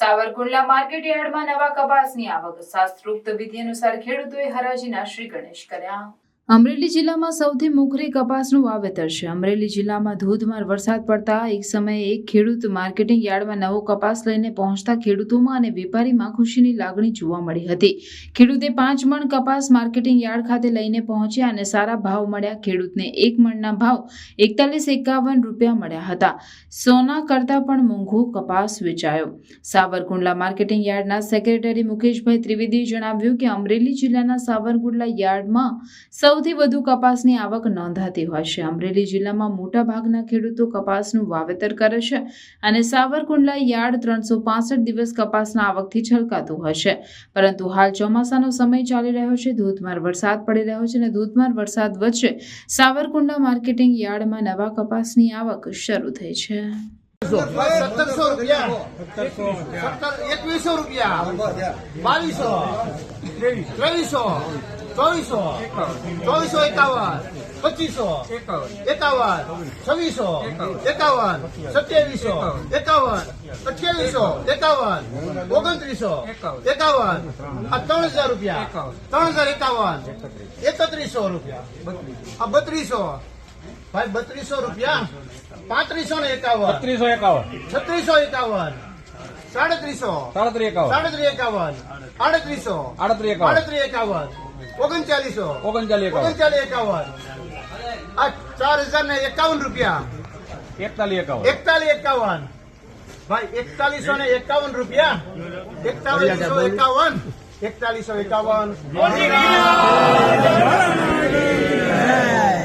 Savarkundla market યાર્ડમાં નવા કપાસની આવક શાસ્ત્રોક્ત વિધિ અનુસાર ખેડૂતોએ હરાજીના શ્રી ગણેશ કર્યા। અમરેલી જિલ્લામાં સૌથી મોખરે કપાસનું વાવેતર છે। અમરેલી જિલ્લામાં ધોધમાર વરસાદ પડતા એક સમયે એક ખેડૂત માર્કેટિંગ યાર્ડમાં નવો કપાસ લઈને પહોંચતા ખેડૂતોમાં અને વેપારીમાં ખુશીની લાગણી જોવા મળી હતી। ખેડૂતે 5 મણ કપાસ માર્કેટિંગ યાર્ડ ખાતે લઈને પહોંચ્યા અને સારા ભાવ મળ્યા। ખેડૂતને 1 મણના ભાવ 41-51 રૂપિયા મળ્યા હતા। સોના કરતાં પણ મોંઘો કપાસ વેચાયો। સાવરકુંડલા માર્કેટિંગ યાર્ડના સેક્રેટરી મુકેશભાઈ ત્રિવેદીએ જણાવ્યું કે અમરેલી જિલ્લાના સાવરકુંડલા યાર્ડમાં સૌથી વધુ કપાસની આવક નોંધાતી હોય છે। અમરેલી જિલ્લામાં મોટા ભાગના ખેડૂતો કપાસનું વાવેતર કરે છે અને સાવરકુંડલા યાર્ડ 365 દિવસ કપાસના આવકથી છલકાતું હોય છે, પરંતુ હાલ ચોમાસાનો સમય ચાલી રહ્યો છે। ધોધમાર વરસાદ પડી રહ્યો છે અને ધોધમાર વરસાદ વચ્ચે સાવરકુંડલા માર્કેટિંગ યાર્ડમાં નવા કપાસની આવક શરૂ થઈ છે। 1700 રૂપિયા 2100 રૂપિયા 2200 2300 2451 2500 51 2600 51 2700 51 2900 3000 રૂપિયા 3051 3100 રૂપિયા 3200 भाई 3200 रुपया 3551 3651 3651 3751 3851 4051 रुपया 4151 भाई 4151 रुपया 4151 4151